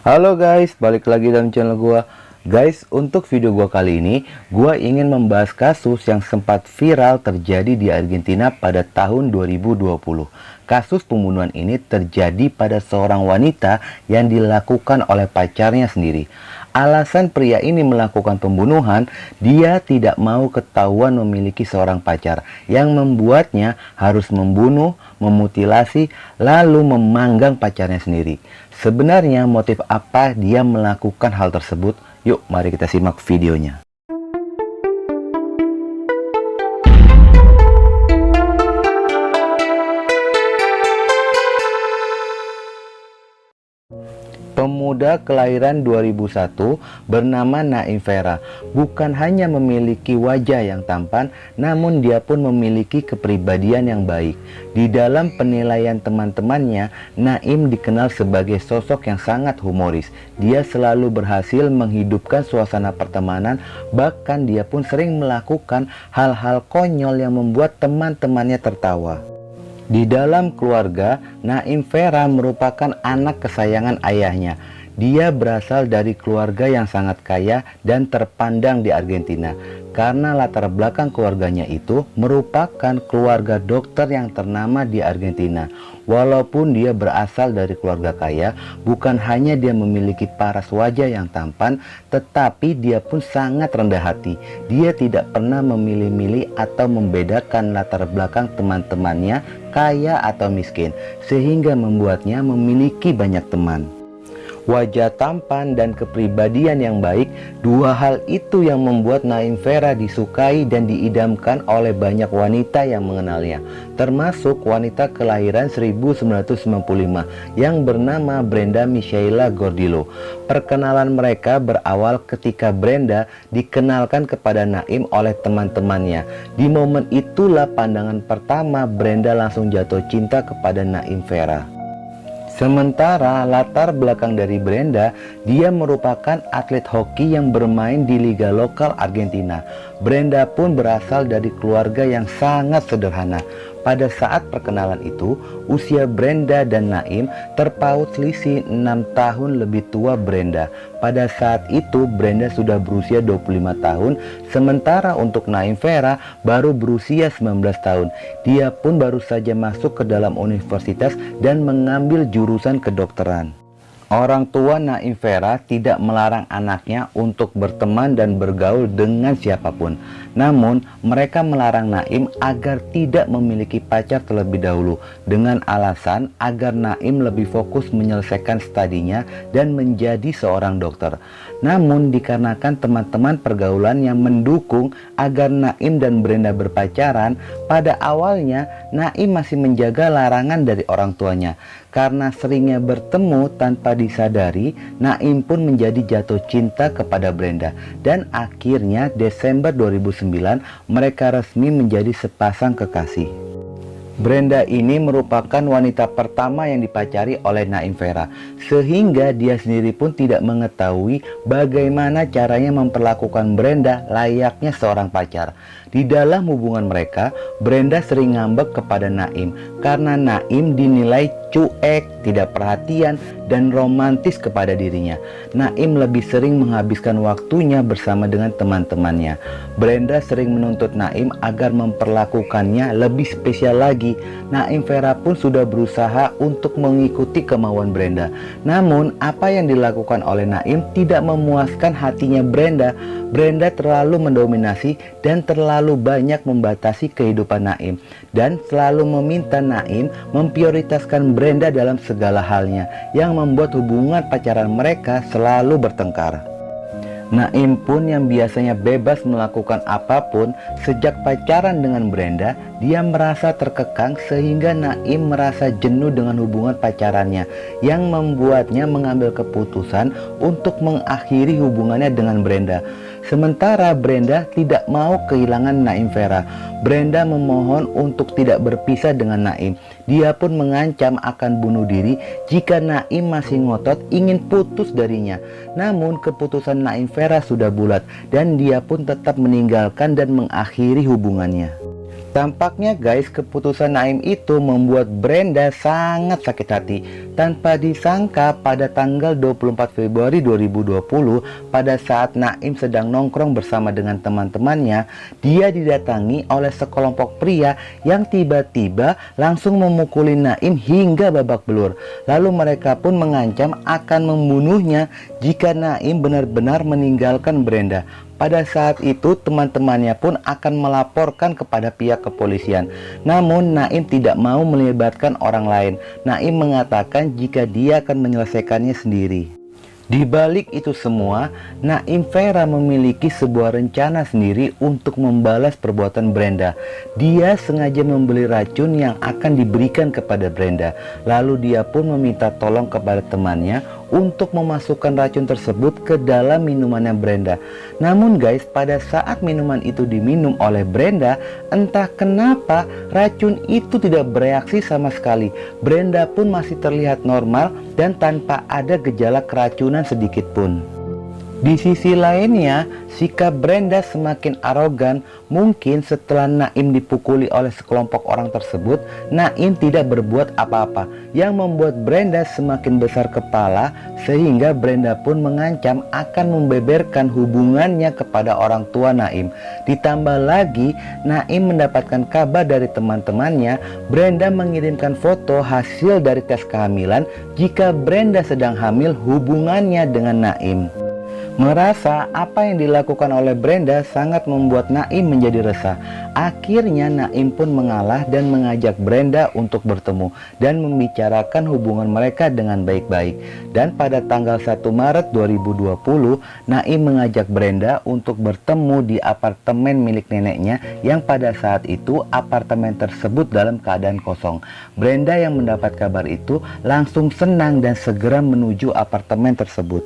Halo guys, balik lagi dalam channel gua. Guys, untuk video gua kali ini, gua ingin membahas kasus yang sempat viral terjadi di Argentina pada tahun 2020. Kasus pembunuhan ini terjadi pada seorang wanita yang dilakukan oleh pacarnya sendiri. Alasan pria ini melakukan pembunuhan, dia tidak mau ketahuan memiliki seorang pacar, yang membuatnya harus membunuh, memutilasi, lalu memanggang pacarnya sendiri. Sebenarnya motif apa dia melakukan hal tersebut? Yuk, mari kita simak videonya. Pemuda kelahiran 2001 bernama Naim Vera bukan hanya memiliki wajah yang tampan, namun dia pun memiliki kepribadian yang baik. Di dalam penilaian teman-temannya, Naim dikenal sebagai sosok yang sangat humoris. Dia selalu berhasil menghidupkan suasana pertemanan, bahkan dia pun sering melakukan hal-hal konyol yang membuat teman-temannya tertawa. Di dalam keluarga, Naim Vera merupakan anak kesayangan ayahnya. Dia berasal dari keluarga yang sangat kaya dan terpandang di Argentina. Karena latar belakang keluarganya itu merupakan keluarga dokter yang ternama di Argentina. Walaupun dia berasal dari keluarga kaya, bukan hanya dia memiliki paras wajah yang tampan, tetapi dia pun sangat rendah hati. Dia tidak pernah memilih-milih atau membedakan latar belakang teman-temannya, kaya atau miskin, sehingga membuatnya memiliki banyak teman. Wajah tampan dan kepribadian yang baik, dua hal itu yang membuat Naim Vera disukai dan diidamkan oleh banyak wanita yang mengenalnya, termasuk wanita kelahiran 1995 yang bernama Brenda Michaela Gordillo. Perkenalan mereka berawal ketika Brenda dikenalkan kepada Naim oleh teman-temannya. Di momen itulah pandangan pertama Brenda langsung jatuh cinta kepada Naim Vera. Sementara latar belakang dari Brenda, dia merupakan atlet hoki yang bermain di liga lokal Argentina. Brenda pun berasal dari keluarga yang sangat sederhana. Pada saat perkenalan itu, usia Brenda dan Naim terpaut selisih 6 tahun lebih tua Brenda. Pada saat itu Brenda sudah berusia 25 tahun, sementara untuk Naim Vera baru berusia 19 tahun. Dia pun baru saja masuk ke dalam universitas dan mengambil jurusan kedokteran. Orang tua Naim Vera tidak melarang anaknya untuk berteman dan bergaul dengan siapapun. Namun, mereka melarang Naim agar tidak memiliki pacar terlebih dahulu dengan alasan agar Naim lebih fokus menyelesaikan studinya dan menjadi seorang dokter. Namun, dikarenakan teman-teman pergaulan yang mendukung agar Naim dan Brenda berpacaran, pada awalnya Naim masih menjaga larangan dari orang tuanya. Karena seringnya bertemu tanpa disadari, Naim pun menjadi jatuh cinta kepada Brenda. Dan akhirnya Desember 2009 mereka resmi menjadi sepasang kekasih. Brenda ini merupakan wanita pertama yang dipacari oleh Naim Vera, sehingga dia sendiri pun tidak mengetahui bagaimana caranya memperlakukan Brenda layaknya seorang pacar. Di dalam hubungan mereka, Brenda sering ngambek kepada Naim karena Naim dinilai cuek, tidak perhatian, dan romantis kepada dirinya. Naim lebih sering menghabiskan waktunya bersama dengan teman-temannya. Brenda sering menuntut Naim agar memperlakukannya lebih spesial lagi. Naim Vera pun sudah berusaha untuk mengikuti kemauan Brenda. Namun, apa yang dilakukan oleh Naim tidak memuaskan hatinya Brenda. Brenda terlalu mendominasi dan terlalu banyak membatasi kehidupan Naim, dan selalu meminta Naim memprioritaskan Brenda dalam segala halnya, yang membuat hubungan pacaran mereka selalu bertengkar. Naim pun yang biasanya bebas melakukan apapun sejak pacaran dengan Brenda, dia merasa terkekang sehingga Naim merasa jenuh dengan hubungan pacarannya, yang membuatnya mengambil keputusan untuk mengakhiri hubungannya dengan Brenda. Sementara Brenda tidak mau kehilangan Naim Vera. Brenda memohon untuk tidak berpisah dengan Naim. Dia pun mengancam akan bunuh diri jika Naim masih ngotot ingin putus darinya. Namun keputusan Naim Vera sudah bulat dan dia pun tetap meninggalkan dan mengakhiri hubungannya. Tampaknya guys, keputusan Naim itu membuat Brenda sangat sakit hati. Tanpa disangka pada tanggal 24 Februari 2020, pada saat Naim sedang nongkrong bersama dengan teman-temannya, dia didatangi oleh sekelompok pria yang tiba-tiba langsung memukuli Naim hingga babak belur. Lalu mereka pun mengancam akan membunuhnya jika Naim benar-benar meninggalkan Brenda. Pada saat itu teman-temannya pun akan melaporkan kepada pihak kepolisian. Namun Naim tidak mau melibatkan orang lain. Naim mengatakan jika dia akan menyelesaikannya sendiri. Di balik itu semua, Naim Vera memiliki sebuah rencana sendiri untuk membalas perbuatan Brenda. Dia sengaja membeli racun yang akan diberikan kepada Brenda. Lalu dia pun meminta tolong kepada temannya untuk memasukkan racun tersebut ke dalam minumannya Brenda. Namun guys, pada saat minuman itu diminum oleh Brenda, entah kenapa racun itu tidak bereaksi sama sekali. Brenda pun masih terlihat normal dan tanpa ada gejala keracunan sedikit pun. Di sisi lainnya, sikap Brenda semakin arogan. Mungkin setelah Naim dipukuli oleh sekelompok orang tersebut, Naim tidak berbuat apa-apa, yang membuat Brenda semakin besar kepala, sehingga Brenda pun mengancam akan membeberkan hubungannya kepada orang tua Naim. Ditambah lagi, Naim mendapatkan kabar dari teman-temannya, Brenda mengirimkan foto hasil dari tes kehamilan jika Brenda sedang hamil hubungannya dengan Naim. Merasa apa yang dilakukan oleh Brenda sangat membuat Naim menjadi resah. Akhirnya Naim pun mengalah dan mengajak Brenda untuk bertemu dan membicarakan hubungan mereka dengan baik-baik. Dan pada tanggal 1 Maret 2020, Naim mengajak Brenda untuk bertemu di apartemen milik neneknya yang pada saat itu apartemen tersebut dalam keadaan kosong. Brenda yang mendapat kabar itu langsung senang dan segera menuju apartemen tersebut.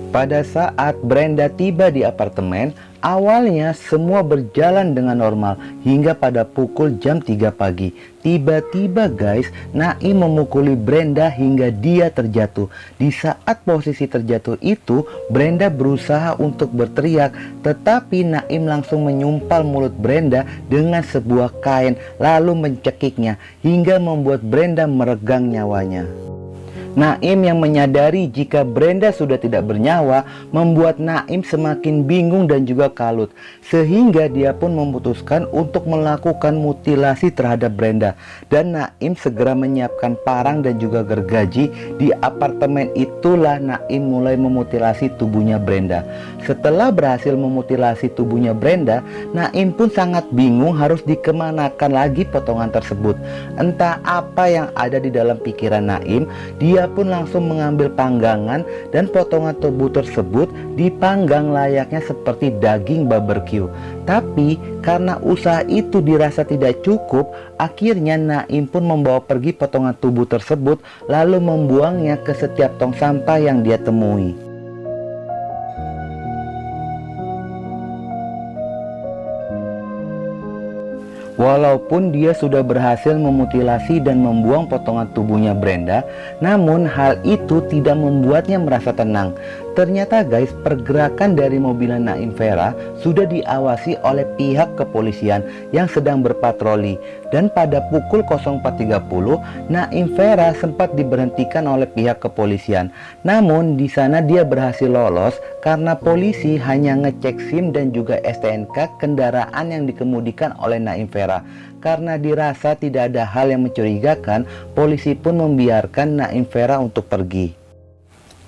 Pada saat Brenda tiba di apartemen, awalnya semua berjalan dengan normal hingga pada pukul jam 3 pagi. Tiba-tiba guys, Naim memukuli Brenda hingga dia terjatuh. Di saat posisi terjatuh itu, Brenda berusaha untuk berteriak, tetapi Naim langsung menyumpal mulut Brenda dengan sebuah kain lalu mencekiknya hingga membuat Brenda meregang nyawanya. Naim yang menyadari jika Brenda sudah tidak bernyawa membuat Naim semakin bingung dan juga kalut, sehingga dia pun memutuskan untuk melakukan mutilasi terhadap Brenda. Dan Naim segera menyiapkan parang dan juga gergaji. Di apartemen itulah Naim mulai memutilasi tubuhnya Brenda. Setelah berhasil memutilasi tubuhnya Brenda, Naim pun sangat bingung harus dikemanakan lagi potongan tersebut. Entah apa yang ada di dalam pikiran Naim, dia pun langsung mengambil panggangan dan potongan tubuh tersebut dipanggang layaknya seperti daging barbecue. Tapi karena usaha itu dirasa tidak cukup, akhirnya Naim pun membawa pergi potongan tubuh tersebut lalu membuangnya ke setiap tong sampah yang dia temui. Walaupun dia sudah berhasil memutilasi dan membuang potongan tubuhnya Brenda, namun hal itu tidak membuatnya merasa tenang. Ternyata guys, pergerakan dari mobil Naim Vera sudah diawasi oleh pihak kepolisian yang sedang berpatroli. Dan pada pukul 04.30, Naim Vera sempat diberhentikan oleh pihak kepolisian. Namun di sana dia berhasil lolos karena polisi hanya ngecek SIM dan juga STNK kendaraan yang dikemudikan oleh Naim Vera. Karena dirasa tidak ada hal yang mencurigakan, polisi pun membiarkan Naim Vera untuk pergi.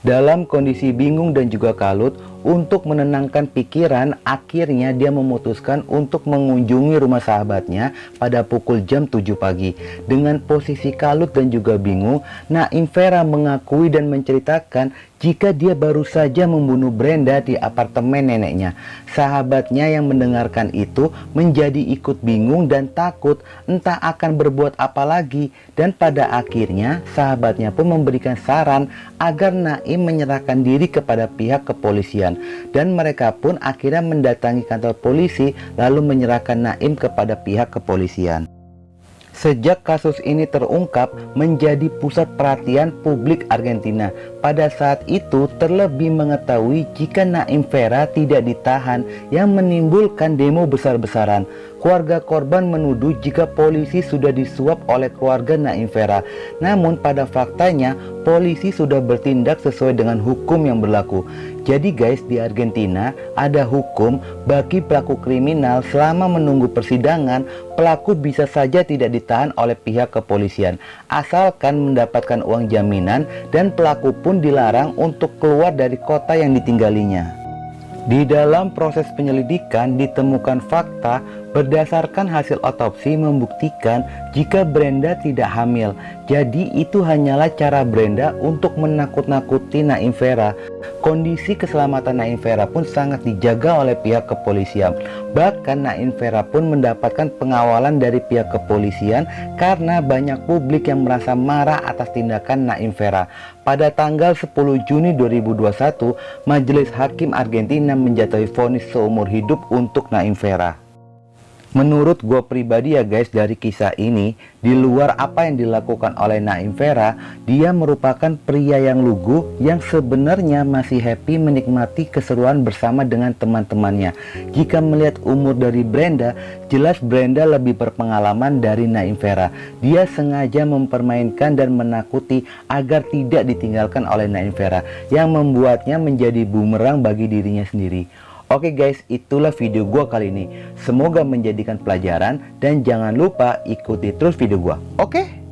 Dalam kondisi bingung dan juga kalut, untuk menenangkan pikiran, akhirnya dia memutuskan untuk mengunjungi rumah sahabatnya pada pukul jam 7 pagi. Dengan posisi kalut dan juga bingung, Naim Vera mengakui dan menceritakan jika dia baru saja membunuh Brenda di apartemen neneknya. Sahabatnya yang mendengarkan itu menjadi ikut bingung dan takut entah akan berbuat apa lagi. Dan pada akhirnya sahabatnya pun memberikan saran agar Naim menyerahkan diri kepada pihak kepolisian. Dan mereka pun akhirnya mendatangi kantor polisi lalu menyerahkan Naim kepada pihak kepolisian. Sejak kasus ini terungkap menjadi pusat perhatian publik Argentina. Pada saat itu terlebih mengetahui jika Naim Vera tidak ditahan yang menimbulkan demo besar-besaran. Keluarga korban menuduh jika polisi sudah disuap oleh keluarga Naim Vera. Namun pada faktanya polisi sudah bertindak sesuai dengan hukum yang berlaku. Jadi guys, di Argentina ada hukum bagi pelaku kriminal. Selama menunggu persidangan, pelaku bisa saja tidak ditahan oleh pihak kepolisian asalkan mendapatkan uang jaminan, dan pelaku pun dilarang untuk keluar dari kota yang ditinggalinya. Di dalam proses penyelidikan ditemukan fakta berdasarkan hasil otopsi membuktikan jika Brenda tidak hamil. Jadi itu hanyalah cara Brenda untuk menakut-nakuti Naim Vera. Kondisi keselamatan Naim Vera pun sangat dijaga oleh pihak kepolisian. Bahkan Naim Vera pun mendapatkan pengawalan dari pihak kepolisian karena banyak publik yang merasa marah atas tindakan Naim Vera. Pada tanggal 10 Juni 2021, Majelis Hakim Argentina menjatuhi vonis seumur hidup untuk Naim Vera. Menurut gue pribadi ya guys, dari kisah ini, di luar apa yang dilakukan oleh Naim Vera, dia merupakan pria yang lugu yang sebenarnya masih happy menikmati keseruan bersama dengan teman-temannya. Jika melihat umur dari Brenda, jelas Brenda lebih berpengalaman dari Naim Vera. Dia sengaja mempermainkan dan menakuti agar tidak ditinggalkan oleh Naim Vera, yang membuatnya menjadi bumerang bagi dirinya sendiri. Oke guys, itulah video gua kali ini. Semoga menjadikan pelajaran dan jangan lupa ikuti terus video gua. Oke?